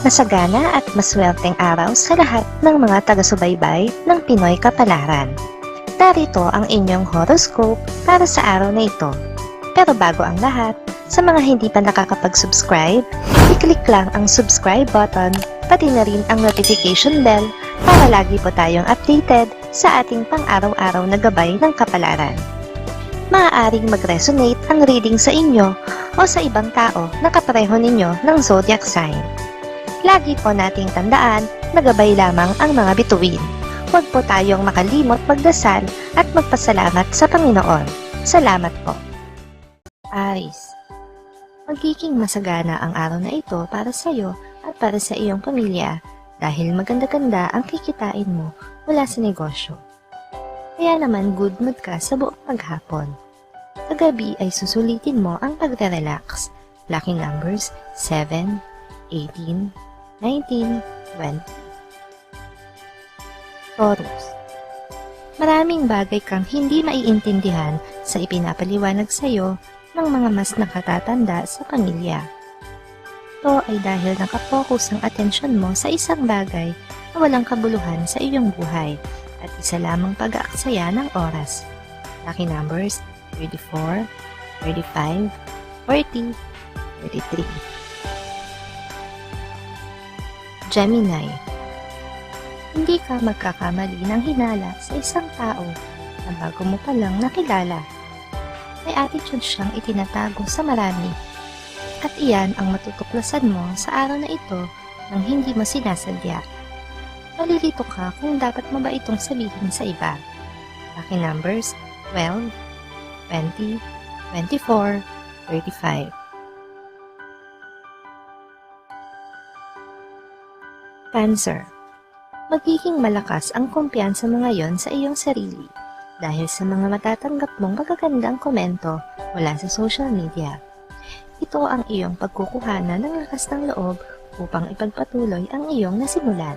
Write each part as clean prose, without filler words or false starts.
Masagana at maswerteng araw sa lahat ng mga taga-subaybay ng Pinoy Kapalaran. Narito ang inyong horoscope para sa araw na ito. Pero bago ang lahat, sa mga hindi pa nakakapag-subscribe, i-click lang ang subscribe button, pati na rin ang notification bell para lagi po tayong updated sa ating pang-araw-araw na gabay ng kapalaran. Maaaring mag-resonate ang reading sa inyo o sa ibang tao na kapareho ninyo ng zodiac sign. Lagi po nating tandaan na gabay lamang ang mga bituin. Huwag po tayong makalimot magdasal at magpasalamat sa Panginoon. Salamat po. Aries, magiging masagana ang araw na ito para sa iyo at para sa iyong pamilya dahil maganda-ganda ang kikitain mo mula sa negosyo. Kaya naman good mood ka sa buong maghapon. Sa gabi ay susulitin mo ang pagre-relax. Lucky numbers 7, 18, 19, 20. Taurus, maraming bagay kang hindi maiintindihan sa ipinapaliwanag sa iyo ng mga mas nakatatanda sa pamilya. Ito ay dahil nakapokus ang atensyon mo sa isang bagay na walang kabuluhan sa iyong buhay at isa lamang pag-aaksaya ng oras. Lucky numbers 34, 35, 40, 33. Gemini, hindi ka magkakamali ng hinala sa isang tao na bago mo pa lang nakilala. May attitude siyang itinatago sa marami at iyan ang matutuklasan mo sa araw na ito nang hindi mo sinasadya. Malilito ka kung dapat mo ba itong sabihin sa iba. Lucky numbers 12, 20, 24, 35. Cancer, magiging malakas ang kumpiyansa mo ngayon sa iyong sarili dahil sa mga matatanggap mong magagandang komento mula sa social media. Ito ang iyong pagkukuhanan ng lakas ng loob upang ipagpatuloy ang iyong nasimulan.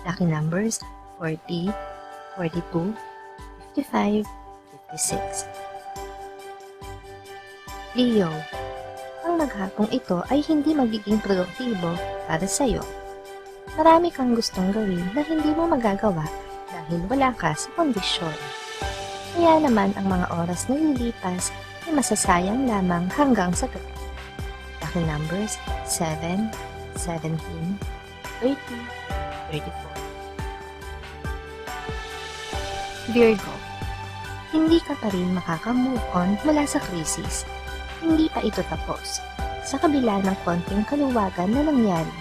Lucky numbers 40, 42, 55, 56. Leo, ang maghapong ito ay hindi magiging produktibo para sa iyo. Marami kang gustong gawin na hindi mo magagawa dahil wala ka sa kondisyon. Kaya naman ang mga oras na lilipas ay masasayang lamang hanggang sa gabi. Lucky numbers 7, 17, 30, 34. Virgo, hindi ka pa rin makaka-move on mula sa krisis. Hindi pa ito tapos. Sa kabila ng konting kaluwagan na nangyari,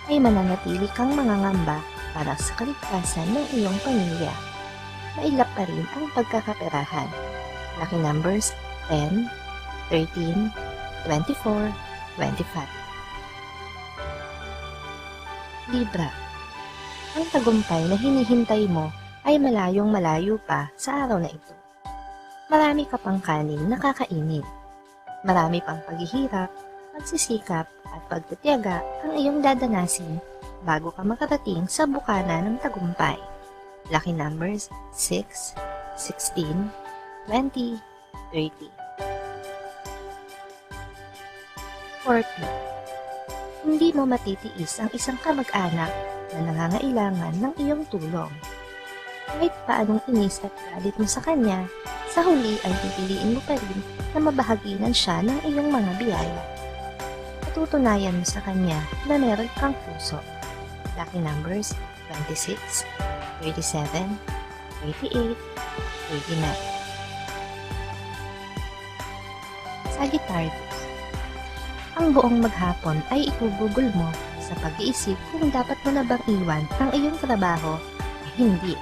ay mananatili kang mangangamba para sa kaligtasan ng iyong pamilya. Mailap pa rin ang pagkakaperahan. Lucky numbers 10, 13, 24, 25. Libra, ang tagumpay na hinihintay mo ay malayong malayo pa sa araw na ito. Marami ka pang kanin na kakainin. Marami pang paghihirap, pagsisikap at pagtitiyaga ang iyong dadanasin bago ka makarating sa bukana ng tagumpay. Lucky numbers 6, 16, 20, 30. Scorpio, hindi mo matitiis ang isang kamag-anak na nangangailangan ng iyong tulong. Kahit paanong inis at galit mo sa kanya, sa huli ay pipiliin mo pa rin na mabahaginan siya ng iyong mga biyaya. Tutunayan mo sa kanya na meron kang puso. Lucky numbers 26, 37, 38, 39. Sagittarius, ang buong maghapon ay ibubugol mo sa pag-iisip kung dapat mo na bang iwan ang iyong trabaho o hindi.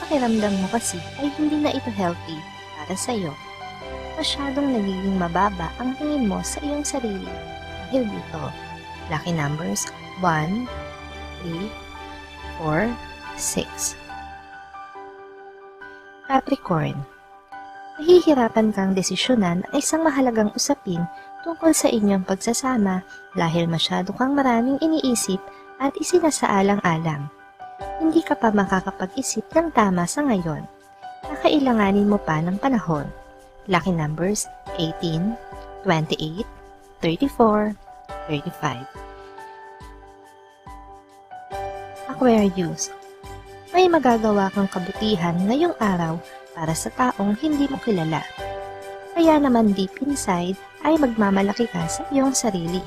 Pakiramdam mo kasi ay hindi na ito healthy para sa iyo. Masyadong nagiging mababa ang tingin mo sa iyong sarili. Dahil dito, lucky numbers 1, 3, 4, 6. Capricorn, mahihirapan kang desisyonan ang isang mahalagang usapin tungkol sa inyong pagsasama dahil masyado kang maraming iniisip at isinasaalang-alang. Hindi ka pa makakapag-isip ng tama sa ngayon. Kakailanganin mo pa ng panahon. Lucky numbers 18, 28, 34, 35. Aquarius, may magagawa kang kabutihan ngayong araw para sa taong hindi mo kilala. Kaya naman deep inside ay magmamalaki ka sa iyong sarili.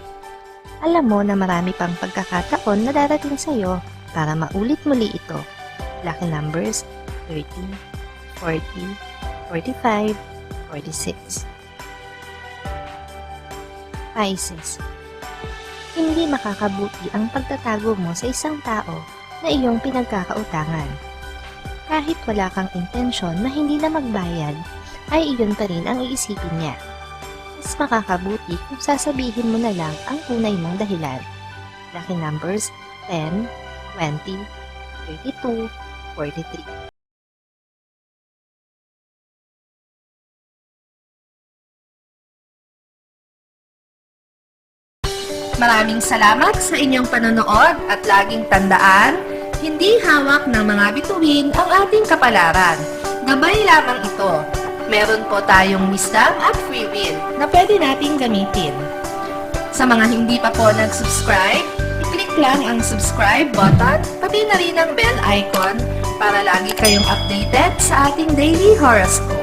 Alam mo na marami pang pagkakataon na darating sa iyo para maulit muli ito. Lucky numbers 30, 40, 45, 46. Pisces, hindi makakabuti ang pagtatago mo sa isang tao na iyong pinagkakautangan. Kahit wala kang intensyon na hindi na magbayad, ay iyon pa rin ang iisipin niya. Mas makakabuti kung sasabihin mo na lang ang tunay mong dahilan. Lucky numbers 10, 20, 32, 43. Maraming salamat sa inyong panonood at laging tandaan, hindi hawak ng mga bituin ang ating kapalaran. Gabay lamang ito. Meron po tayong wisdom at free will na pwede nating gamitin. Sa mga hindi pa po nag-subscribe, i-click lang ang subscribe button, pati na rin ang bell icon para lagi kayong updated sa ating daily horoscope.